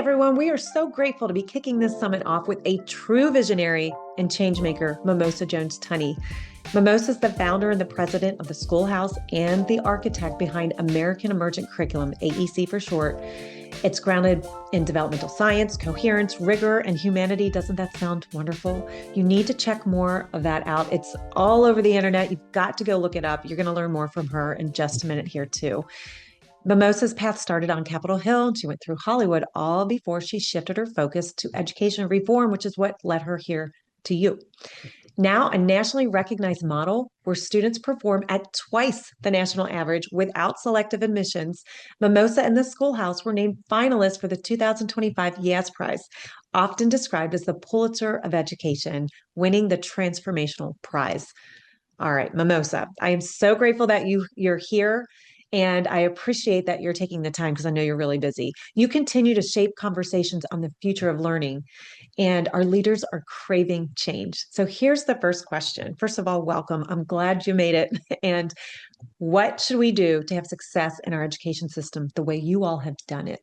everyone. We are so grateful to be kicking this summit off with a true visionary and changemaker, Mimosa Jones Tunney. Mimosa is the founder and the president of the Schoolhouse and the architect behind American Emergent Curriculum, AEC for short. It's grounded in developmental science, coherence, rigor, and humanity. Doesn't that sound wonderful? You need to check more of that out. It's all over the internet. You've got to go look it up. You're going to learn more from her in just a minute here, too. Mimosa's path started on Capitol Hill, and she went through Hollywood all before she shifted her focus to education reform, which is what led her here to you. Now, a nationally recognized model where students perform at twice the national average without selective admissions, Mimosa and the Schoolhouse were named finalists for the 2025 Yass Prize, often described as the Pulitzer of Education, winning the Transformational Prize. All right, Mimosa, I am so grateful that you're here. And I appreciate that you're taking the time because I know you're really busy. You continue to shape conversations on the future of learning, and our leaders are craving change. So here's the first question. First of all, welcome. I'm glad you made it. And what should we do to have success in our education system the way you all have done it?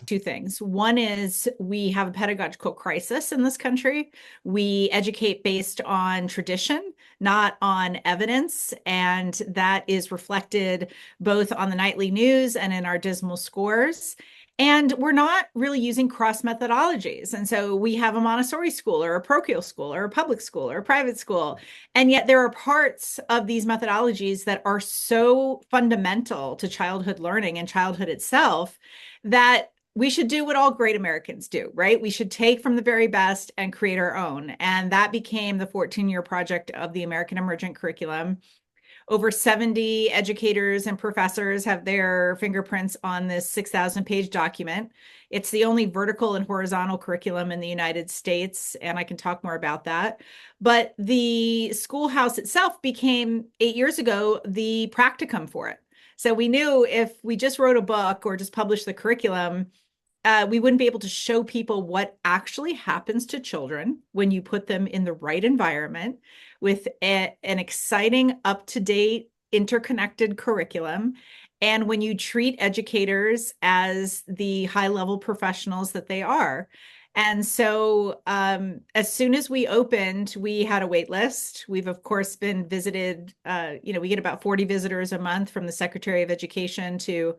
Two things. One is we have a pedagogical crisis in this country. We educate based on tradition, not on evidence. And that is reflected both on the nightly news and in our dismal scores. And we're not really using cross methodologies. And so we have a Montessori school or a parochial school or a public school or a private school. And yet there are parts of these methodologies that are so fundamental to childhood learning and childhood itself that we should do what all great Americans do, right? We should take from the very best and create our own. And that became the 14-year project of the American Emergent Curriculum. Over 70 educators and professors have their fingerprints on this 6,000-page document. It's the only vertical and horizontal curriculum in the United States, and I can talk more about that. But the Schoolhouse itself became, 8 years ago, the practicum for it. So we knew if we just wrote a book or just published the curriculum, we wouldn't be able to show people what actually happens to children when you put them in the right environment with an exciting, up-to-date, interconnected curriculum. And when you treat educators as the high-level professionals that they are. And so as soon as we opened, we had a wait list. We've, of course, been visited. We get about 40 visitors a month, from the Secretary of Education to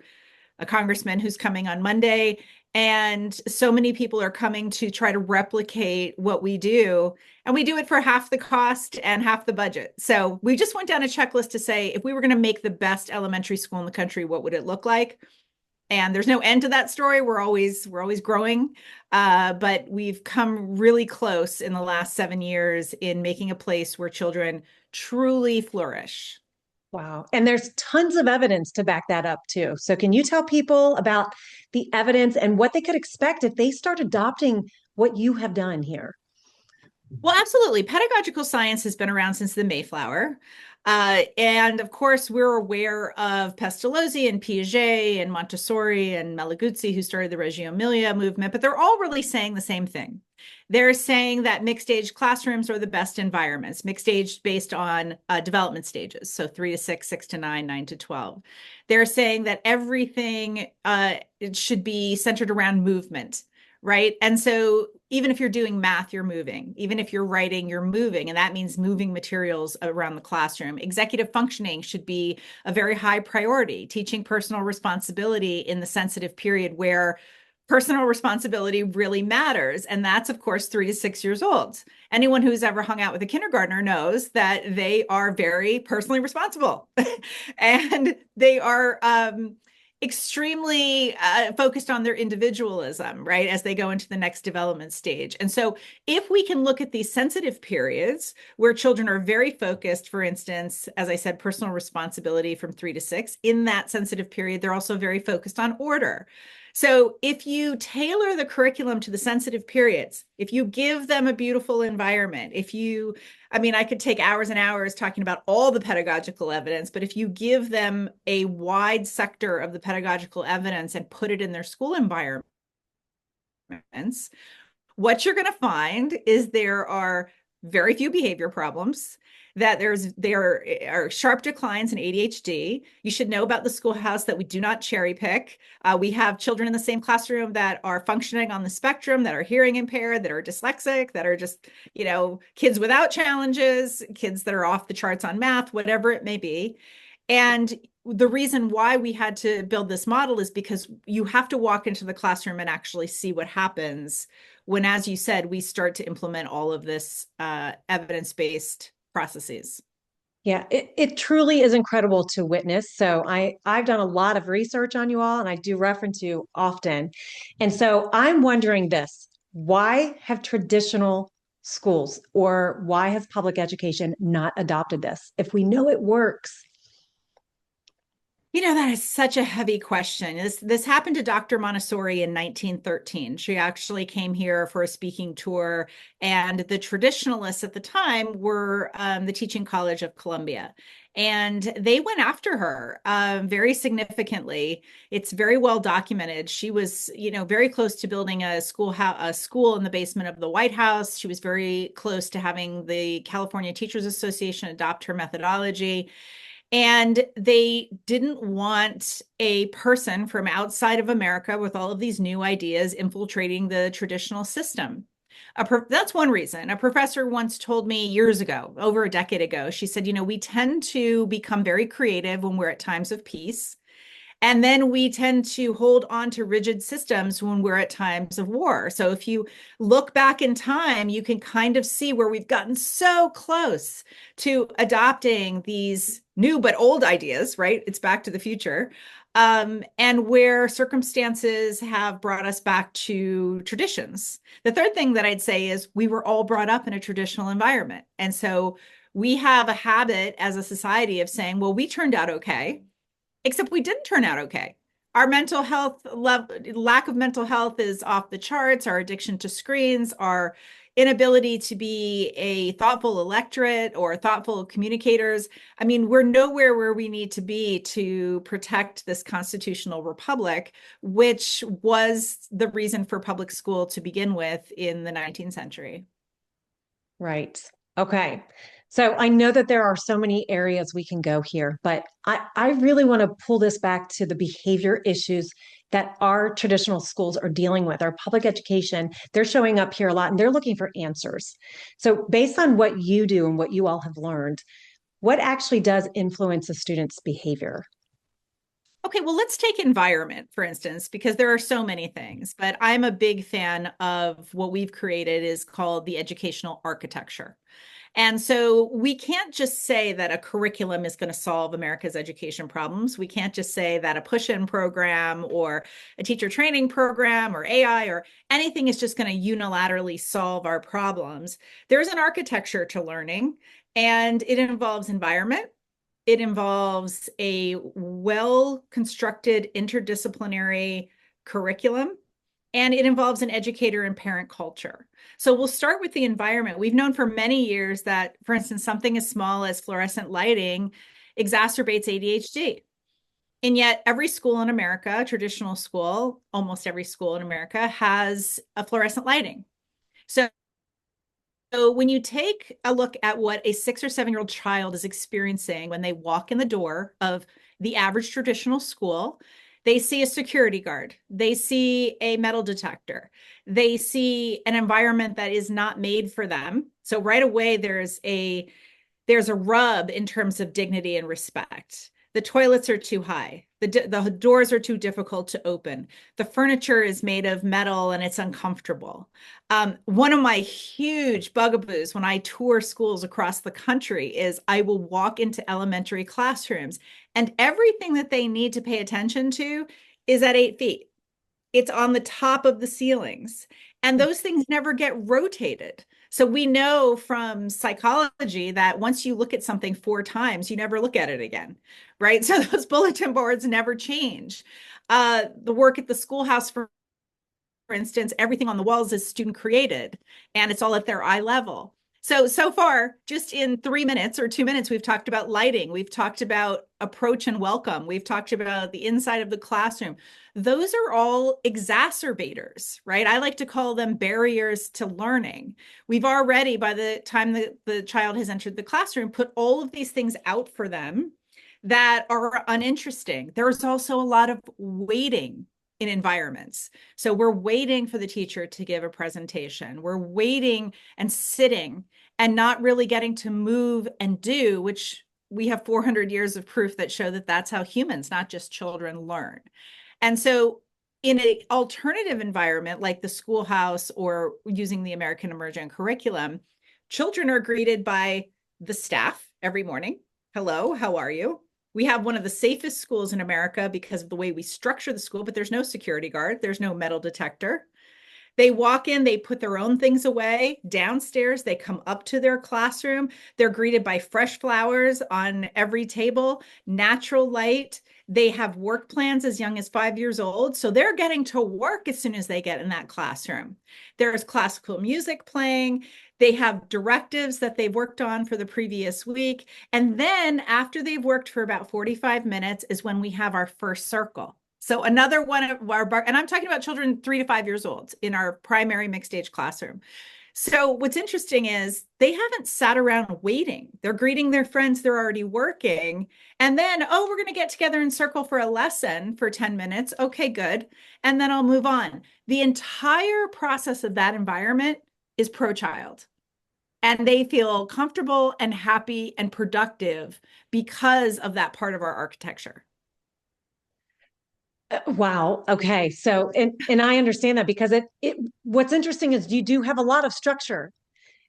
a congressman who's coming on Monday. And so many people are coming to try to replicate what we do. And we do it for half the cost and half the budget. So we just went down a checklist to say, if we were going to make the best elementary school in the country, what would it look like? And there's no end to that story. We're always growing. But we've come really close in the last 7 years in making a place where children truly flourish. Wow. And there's tons of evidence to back that up too. So can you tell people about the evidence and what they could expect if they start adopting what you have done here? Well, absolutely. Pedagogical science has been around since the Mayflower. And of course, we're aware of Pestalozzi and Piaget and Montessori and Malaguzzi, who started the Reggio Emilia movement, but they're all really saying the same thing. They're saying that mixed age classrooms are the best environments, mixed age based on development stages. So 3 to 6, 6 to 9, 9 to 12. They're saying that everything it should be centered around movement, right? And so even if you're doing math, you're moving. Even if you're writing, you're moving. And that means moving materials around the classroom. Executive functioning should be a very high priority. Teaching personal responsibility in the sensitive period where personal responsibility really matters. And that's, of course, 3 to 6 years old. Anyone who's ever hung out with a kindergartner knows that they are very personally responsible. And they are extremely focused on their individualism, right, as they go into the next development stage. And so if we can look at these sensitive periods where children are very focused, for instance, as I said, personal responsibility from 3 to 6, in that sensitive period, they're also very focused on order. So if you tailor the curriculum to the sensitive periods, if you give them a beautiful environment, I could take hours and hours talking about all the pedagogical evidence, but if you give them a wide sector of the pedagogical evidence and put it in their school environments, what you're going to find is there are very few behavior problems. that there are sharp declines in ADHD. You should know about the schoolhouse that we do not cherry pick. We have children in the same classroom that are functioning on the spectrum, that are hearing impaired, that are dyslexic, that are just, kids without challenges, kids that are off the charts on math, whatever it may be. And the reason why we had to build this model is because you have to walk into the classroom and actually see what happens when, as you said, we start to implement all of this evidence-based processes. Yeah, it truly is incredible to witness. So I've done a lot of research on you all, and I do reference you often. And so I'm wondering this, why have traditional schools or why has public education not adopted this? If we know it works. That is such a heavy question. This happened to Dr. Montessori in 1913. She actually came here for a speaking tour, and the traditionalists at the time were the Teaching College of Columbia. And they went after her very significantly. It's very well documented. She was, very close to building a school in the basement of the White House. She was very close to having the California Teachers Association adopt her methodology. And they didn't want a person from outside of America with all of these new ideas infiltrating the traditional system. That's one reason. A professor once told me years ago, over a decade ago, she said, we tend to become very creative when we're at times of peace. And then we tend to hold on to rigid systems when we're at times of war. So if you look back in time, you can kind of see where we've gotten so close to adopting these new but old ideas, right? It's back to the future. And where circumstances have brought us back to traditions. The third thing that I'd say is we were all brought up in a traditional environment. And so we have a habit as a society of saying, well, we turned out okay. Except we didn't turn out okay. Our mental health lack of mental health is off the charts. Our addiction to screens, our inability to be a thoughtful electorate or thoughtful communicators. I mean, we're nowhere where we need to be to protect this constitutional republic, which was the reason for public school to begin with in the 19th century. Right. Okay. So I know that there are so many areas we can go here, but I really want to pull this back to the behavior issues that our traditional schools are dealing with. Our public education, they're showing up here a lot and they're looking for answers. So based on what you do and what you all have learned, what actually does influence a student's behavior? Okay, well, let's take environment, for instance, because there are so many things, but I'm a big fan of what we've created is called the educational architecture. And so we can't just say that a curriculum is going to solve America's education problems. We can't just say that a push-in program or a teacher training program or AI or anything is just going to unilaterally solve our problems. There's an architecture to learning, and it involves environment. It involves a well-constructed interdisciplinary curriculum, and it involves an educator and parent culture. So we'll start with the environment. We've known for many years that, for instance, something as small as fluorescent lighting exacerbates ADHD. And yet every school in America, traditional school, almost every school in America has a fluorescent lighting. So when you take a look at what a 6 or 7-year-old child is experiencing when they walk in the door of the average traditional school, they see a security guard, they see a metal detector, they see an environment that is not made for them. So right away, there's a rub in terms of dignity and respect. The toilets are too high. The doors are too difficult to open. The furniture is made of metal and it's uncomfortable. One of my huge bugaboos when I tour schools across the country is I will walk into elementary classrooms and everything that they need to pay attention to is at 8 feet. It's on the top of the ceilings. And those things never get rotated. So we know from psychology that once you look at something 4 times, you never look at it again, right? So those bulletin boards never change. The work at the schoolhouse, for instance, everything on the walls is student created and it's all at their eye level. So far, just in 3 minutes or 2 minutes, we've talked about lighting. We've talked about approach and welcome. We've talked about the inside of the classroom. Those are all exacerbators, right? I like to call them barriers to learning. We've already, by the time the child has entered the classroom, put all of these things out for them that are uninteresting. There's also a lot of waiting in environments. So we're waiting for the teacher to give a presentation. We're waiting and sitting and not really getting to move and do, which we have 400 years of proof that show that that's how humans, not just children, learn. And so in an alternative environment like the schoolhouse or using the American Emergent Curriculum, children are greeted by the staff every morning. Hello, how are you? We have one of the safest schools in America because of the way we structure the school, but there's no security guard, there's no metal detector. They walk in, they put their own things away downstairs, they come up to their classroom, they're greeted by fresh flowers on every table, natural light. They have work plans as young as 5 years old. So they're getting to work as soon as they get in that classroom. There's classical music playing. They have directives that they've worked on for the previous week. And then after they've worked for about 45 minutes is when we have our first circle. So another one of our, and I'm talking about children 3 to 5 years old in our primary mixed age classroom. So what's interesting is they haven't sat around waiting. They're greeting their friends. They're already working. And then, oh, we're going to get together in circle for a lesson for 10 minutes. Okay, good. And then I'll move on. The entire process of that environment is pro-child. And they feel comfortable and happy and productive because of that part of our architecture. Wow. Okay. So, and I understand that because it what's interesting is you do have a lot of structure.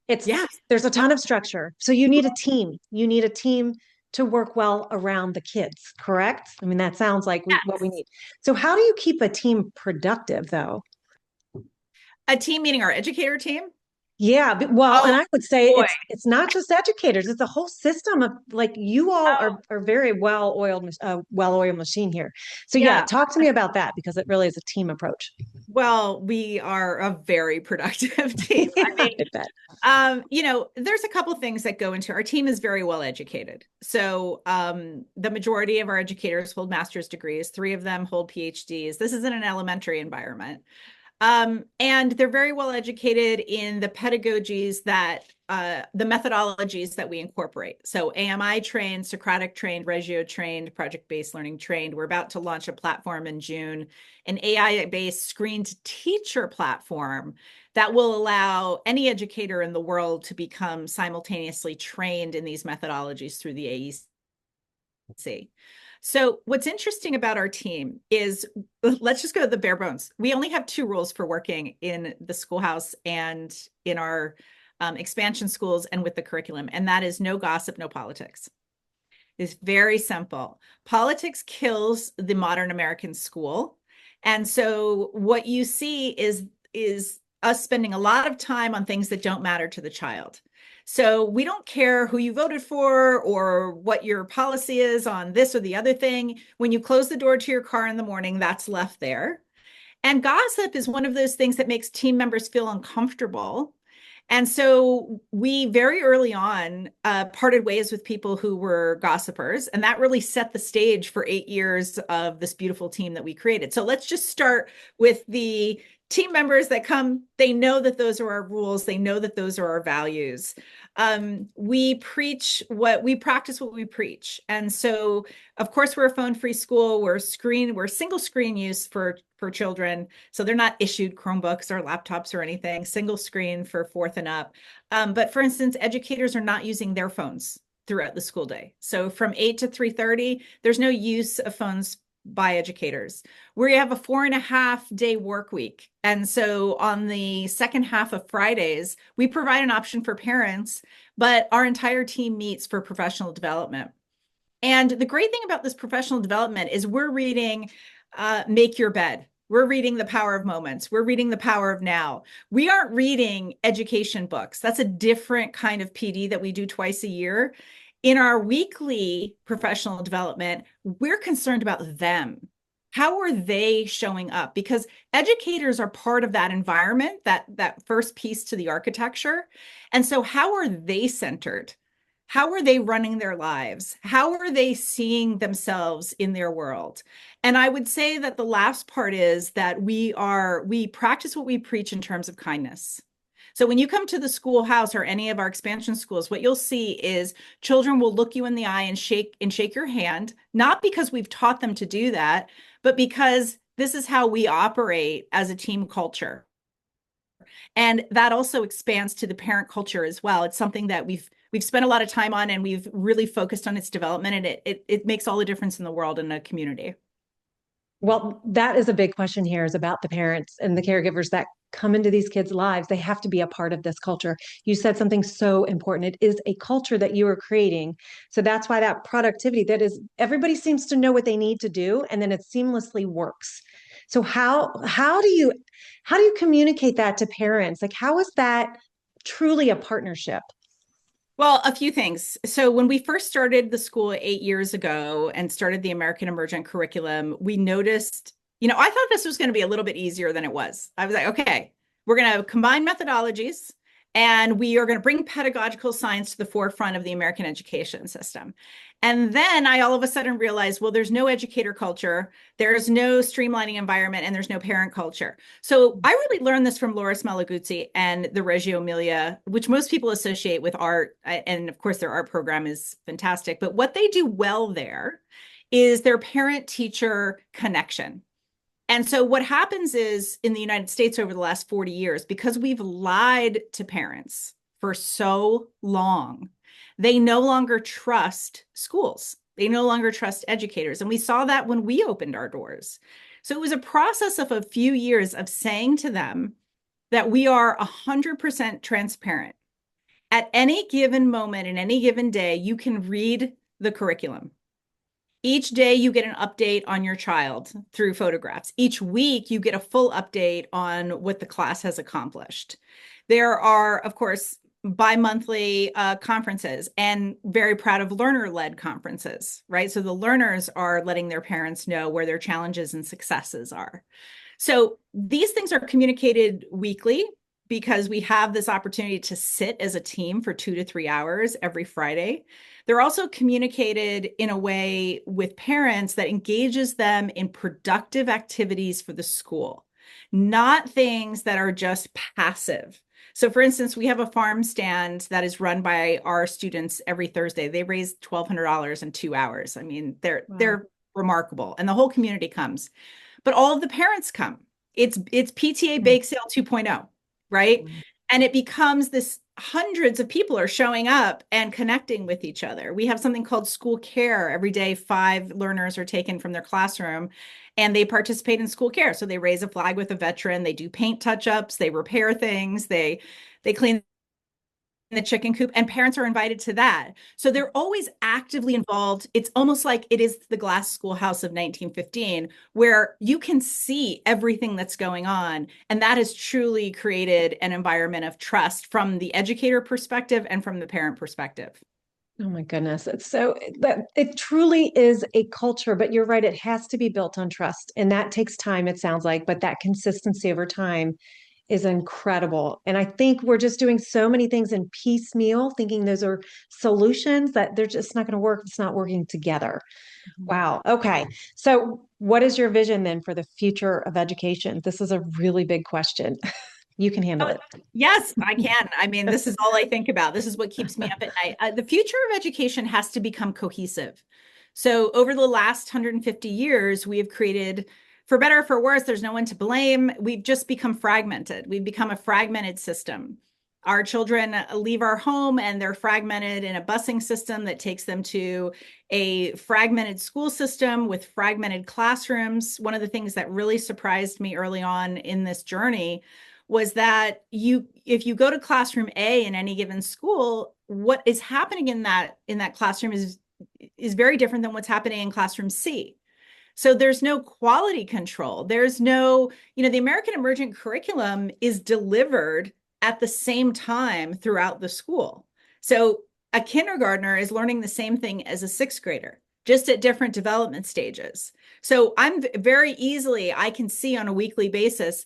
Yes. There's a ton of structure. So you need a team. You need a team to work well around the kids, correct? I mean, that sounds like what we Yes. need. So how do you keep a team productive though? A team meaning our educator team. Yeah, well, and Oh I would say boy. it's not just educators; it's a whole system of like you all Oh, are very well-oiled machine here. So yeah, yeah. talk to me about that because it really is a team approach. Well, we are a very productive team. I mean, I bet. there's a couple things that go into our team is very well educated. So the majority of our educators hold master's degrees. 3 of them hold PhDs. This is in an elementary environment. And they're very well educated in the pedagogies the methodologies that we incorporate. So AMI trained, Socratic trained, Reggio trained, project-based learning trained. We're about to launch a platform in June, an AI-based screened teacher platform that will allow any educator in the world to become simultaneously trained in these methodologies through the AEC. So what's interesting about our team is, let's just go to the bare bones. We only have 2 rules for working in the schoolhouse and in our expansion schools and with the curriculum, and that is no gossip, no politics. It's very simple. Politics kills the modern American school. And so what you see is us spending a lot of time on things that don't matter to the child. So we don't care who you voted for or what your policy is on this or the other thing. When you close the door to your car in the morning, that's left there. And gossip is one of those things that makes team members feel uncomfortable. And so we very early on parted ways with people who were gossipers. And that really set the stage for 8 years of this beautiful team that we created. So let's just start with the team members that come. They know that those are our rules. They know that those are our values. We practice what we preach. And so, of course, we're a phone-free school. We're single screen use for children. So they're not issued Chromebooks or laptops or anything, single screen for 4th and up. But for instance, educators are not using their phones throughout the school day. So from 8 to 3:30, there's no use of phones by educators. We have a 4.5-day work week. And so on the second half of Fridays, we provide an option for parents, but our entire team meets for professional development. And the great thing about this professional development is we're reading Make Your Bed. We're reading The Power of Moments. We're reading The Power of Now. We aren't reading education books. That's a different kind of PD that we do twice a year. In our weekly professional development, we're concerned about them. how are they showing up? Because educators are part of that environment, that first piece to the architecture. And so how are they centered? How are they running their lives? How are they seeing themselves in their world? And I would say that the last part is that we practice what we preach in terms of kindness. So when you come to the schoolhouse or any of our expansion schools, what you'll see is children will look you in the eye and shake your hand, not because we've taught them to do that, but because this is how we operate as a team culture. And that also expands to the parent culture as well. It's something that we've spent a lot of time on, and we've really focused on its development, and it makes all the difference in the world in a community. Well, that is a big question here, is about the parents and the caregivers that come into these kids' lives. They have to be a part of this culture. You said something so important. It is a culture that you are creating. So that's why that productivity, that is, everybody seems to know what they need to do, and then it seamlessly works. So how do you communicate that to parents? Like, how is that truly a partnership? Well, a few things. So when we first started the school 8 years ago and started the American Emergent Curriculum, we noticed, I thought this was going to be a little bit easier than it was. I was like, okay, we're going to combine methodologies and we are going to bring pedagogical science to the forefront of the American education system. And then I all of a sudden realized, well, there's no educator culture, there's no streamlining environment, and there's no parent culture. So I really learned this from Loris Malaguzzi and the Reggio Emilia, which most people associate with art. And of course, their art program is fantastic. But what they do well there is their parent-teacher connection. And so what happens is in the United States over the last 40 years, because we've lied to parents for so long, they no longer trust schools. They no longer trust educators. And we saw that when we opened our doors. So it was a process of a few years of saying to them that we are 100% transparent. At any given moment, in any given day, you can read the curriculum. Each day you get an update on your child through photographs. Each week you get a full update on what the class has accomplished. There are, of course, bi-monthly conferences, and very proud of learner-led conferences, right? So the learners are letting their parents know where their challenges and successes are. So these things are communicated weekly because we have this opportunity to sit as a team for 2 to 3 hours every Friday. They're also communicated in a way with parents that engages them in productive activities for the school, not things that are just passive. So for instance, we have a farm stand that is run by our students every Thursday. They raise $1,200 in 2 hours. I mean, they're remarkable, and the whole community comes. But all of the parents come. It's PTA Bake Sale 2.0, right? And it becomes this, hundreds of people are showing up and connecting with each other. We have something called school care. Every day, 5 learners are taken from their classroom and they participate in school care. So they raise a flag with a veteran, they do paint touch-ups, they repair things, they clean the chicken coop, and parents are invited to that. So they're always actively involved. It's almost like it is the glass schoolhouse of 1915, where you can see everything that's going on. And that has truly created an environment of trust from the educator perspective and from the parent perspective. Oh my goodness. It's so that it truly is a culture, but you're right. It has to be built on trust. And that takes time, it sounds like, but that consistency over time is incredible. And I think we're just doing so many things in piecemeal, thinking those are solutions that they're just not going to work if it's not working together. Wow. Okay. So what is your vision then for the future of education? This is a really big question. You can handle Oh, it. yes, I can. I mean, this is all I think about. This is what keeps me up at night. The future of education has to become cohesive. So over the last 150 years, we have created, for better or for worse, there's no one to blame. We've just become fragmented. We've become a fragmented system. Our children leave our home and they're fragmented in a busing system that takes them to a fragmented school system with fragmented classrooms. One of the things that really surprised me early on in this journey was that if you go to classroom A in any given school, what is happening in that classroom is very different than what's happening in classroom C. So there's no quality control. There's no, the American Emergent Curriculum is delivered at the same time throughout the school. So a kindergartner is learning the same thing as a 6th grader. just at different development stages. So I can see on a weekly basis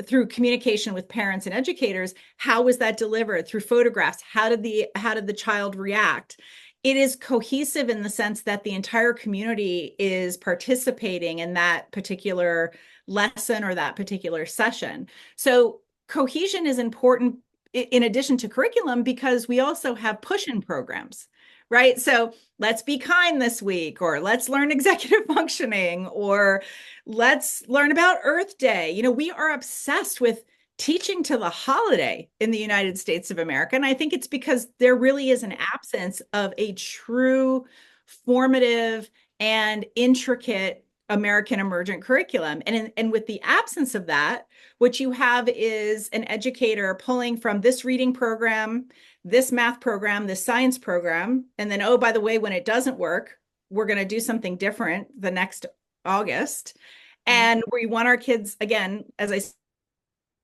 through communication with parents and educators, how was that delivered through photographs? How did the child react? It is cohesive in the sense that the entire community is participating in that particular lesson or that particular session. So cohesion is important in addition to curriculum because we also have push-in programs, right? So let's be kind this week, or let's learn executive functioning, or let's learn about Earth Day. You know, we are obsessed with teaching to the holiday in the United States of America. And I think it's because there really is an absence of a true formative and intricate American Emergent Curriculum. And with the absence of that, what you have is an educator pulling from this reading program, this math program, this science program, and then, oh, by the way, when it doesn't work, we're going to do something different the next August. And we want our kids, again, as I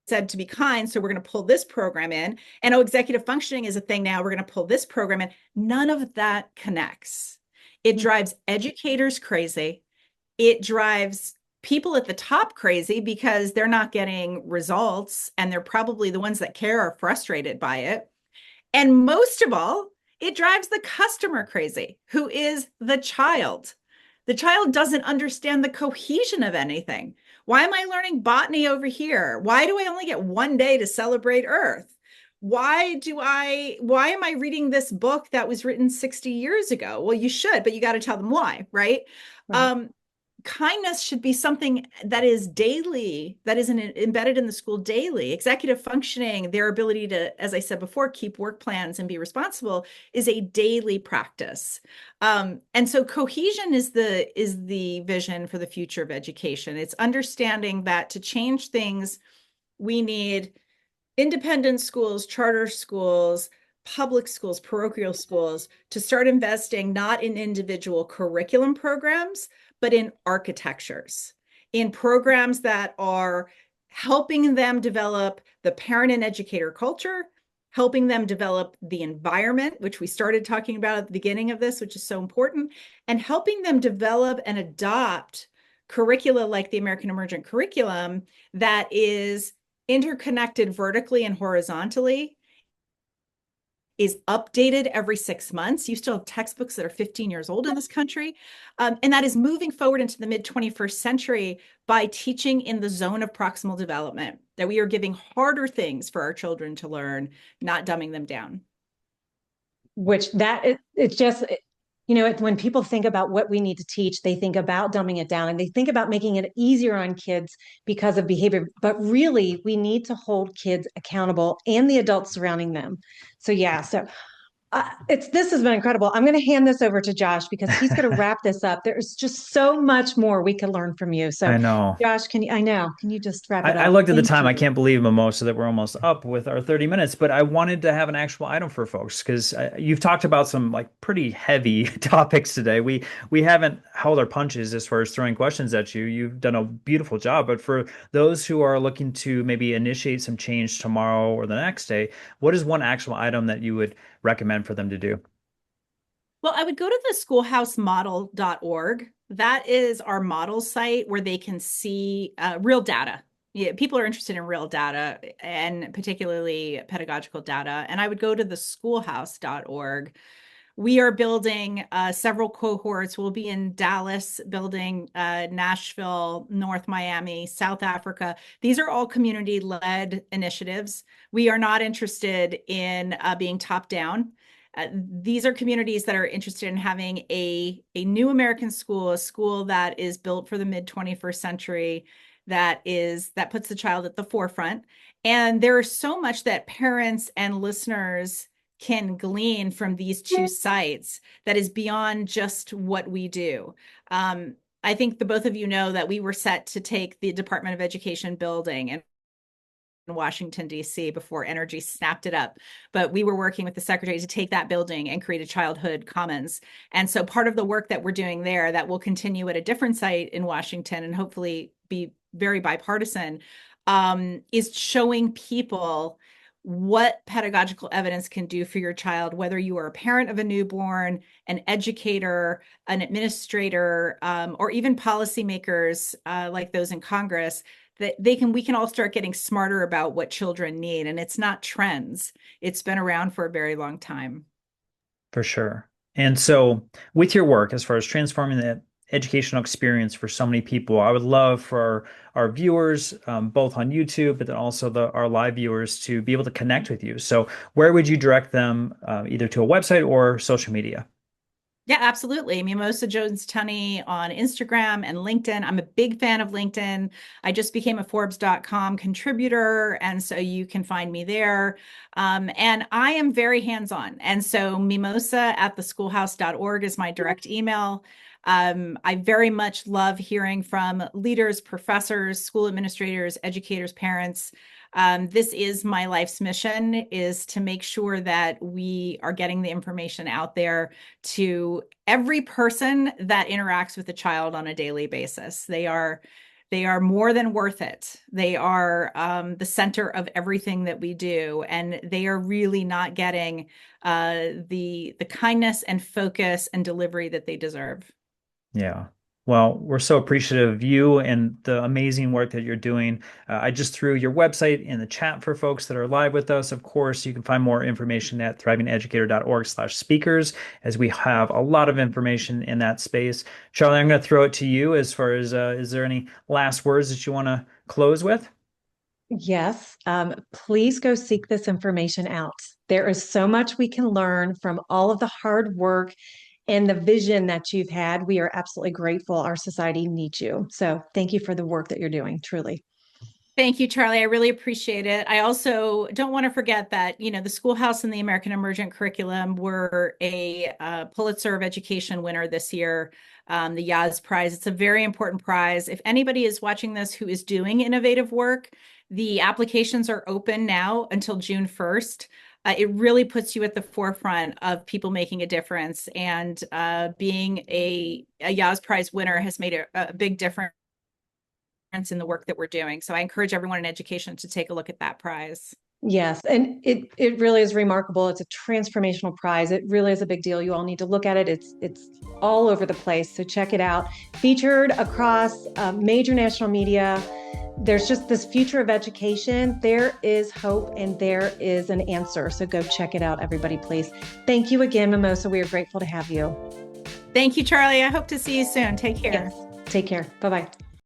said, to be kind. So we're going to pull this program in. And executive functioning is a thing now. We're going to pull this program in. None of that connects. It drives educators crazy. It drives people at the top crazy because they're not getting results, and they're probably the ones that care are frustrated by it. And most of all, it drives the customer crazy, who is the child. The child doesn't understand the cohesion of anything. Why am I learning botany over here? Why do I only get one day to celebrate Earth? Why am I reading this book that was written 60 years ago? Well, you should, but you got to tell them why, right? Kindness should be something that is daily, that is embedded in the school daily. Executive functioning, their ability to, as I said before, keep work plans and be responsible, is a daily practice. And so cohesion is the vision for the future of education. It's understanding that to change things, we need independent schools, charter schools, public schools, parochial schools to start investing not in individual curriculum programs, but in architectures, in programs that are helping them develop the parent and educator culture, helping them develop the environment, which we started talking about at the beginning of this, which is so important, and helping them develop and adopt curricula like the American Emergent Curriculum that is interconnected vertically and horizontally, is updated every 6 months. You still have textbooks that are 15 years old in this country. And that is moving forward into the mid-21st century by teaching in the zone of proximal development, that we are giving harder things for our children to learn, not dumbing them down. It's just, when people think about what we need to teach, they think about dumbing it down and they think about making it easier on kids because of behavior. But really, we need to hold kids accountable and the adults surrounding them. So this has been incredible. I'm going to hand this over to Josh because he's going to wrap this up. There's just so much more we can learn from you. So, I know. Josh, can you just wrap it up? I looked at the Thank time. you. I can't believe, Mimosa, that we're almost up with our 30 minutes, but I wanted to have an actual item for folks because you've talked about some like pretty heavy topics today. We haven't held our punches as far as throwing questions at you. You've done a beautiful job, but for those who are looking to maybe initiate some change tomorrow or the next day, what is one actual item that you would recommend for them to do? Well, I would go to the schoolhousemodel.org. That is our model site where they can see real data. Yeah, people are interested in real data and particularly pedagogical data. And I would go to the schoolhouse.org. We are building several cohorts. We'll be in Dallas, building Nashville, North Miami, South Africa. These are all community-led initiatives. We are not interested in being top-down. These are communities that are interested in having a new American school, a school that is built for the mid-21st century, that puts the child at the forefront. And there is so much that parents and listeners can glean from these two sites that is beyond just what we do. I think the both of you know that we were set to take the Department of Education building in Washington, D.C. before energy snapped it up. But we were working with the secretary to take that building and create a childhood commons. And so part of the work that we're doing there that will continue at a different site in Washington and hopefully be very bipartisan is showing people what pedagogical evidence can do for your child, whether you are a parent of a newborn, an educator, an administrator, or even policymakers like those in Congress, that we can all start getting smarter about what children need. And it's not trends. It's been around for a very long time. For sure. And so with your work, as far as transforming the educational experience for so many people, I would love for our viewers, both on YouTube, but then also our live viewers, to be able to connect with you. So where would you direct them, either to a website or social media? Yeah, absolutely. Mimosa Jones Tunney on Instagram and LinkedIn. I'm a big fan of LinkedIn. I just became a Forbes.com contributor, and so you can find me there. And I am very hands-on. And so mimosa@theschoolhouse.org is my direct email. I very much love hearing from leaders, professors, school administrators, educators, parents. This is my life's mission, is to make sure that we are getting the information out there to every person that interacts with a child on a daily basis. They are more than worth it. They are the center of everything that we do, and they are really not getting the kindness and focus and delivery that they deserve. Yeah. Well, we're so appreciative of you and the amazing work that you're doing. I just threw your website in the chat for folks that are live with us. Of course, you can find more information at thrivingeducator.org/speakers, as we have a lot of information in that space. Charlie, I'm going to throw it to you as far as, is there any last words that you want to close with? Yes, please go seek this information out. There is so much we can learn from all of the hard work and the vision that you've had. We are absolutely grateful. Our society needs you. So thank you for the work that you're doing, truly. Thank you, Charlie. I really appreciate it. I also don't want to forget that, the Schoolhouse and the American Emergent Curriculum were a Pulitzer of Education winner this year, the Yass Prize. It's a very important prize. If anybody is watching this who is doing innovative work, the applications are open now until June 1st. It really puts you at the forefront of people making a difference. And being a Yass Prize winner has made a big difference in the work that we're doing. So I encourage everyone in education to take a look at that prize. Yes, and it really is remarkable. It's a transformational prize. It really is a big deal. You all need to look at it. It's all over the place. So check it out. Featured across major national media. There's just this future of education. There is hope and there is an answer. So go check it out, everybody, please. Thank you again, Mimosa. We are grateful to have you. Thank you, Charlie. I hope to see you soon. Take care. Yes. Take care. Bye-bye.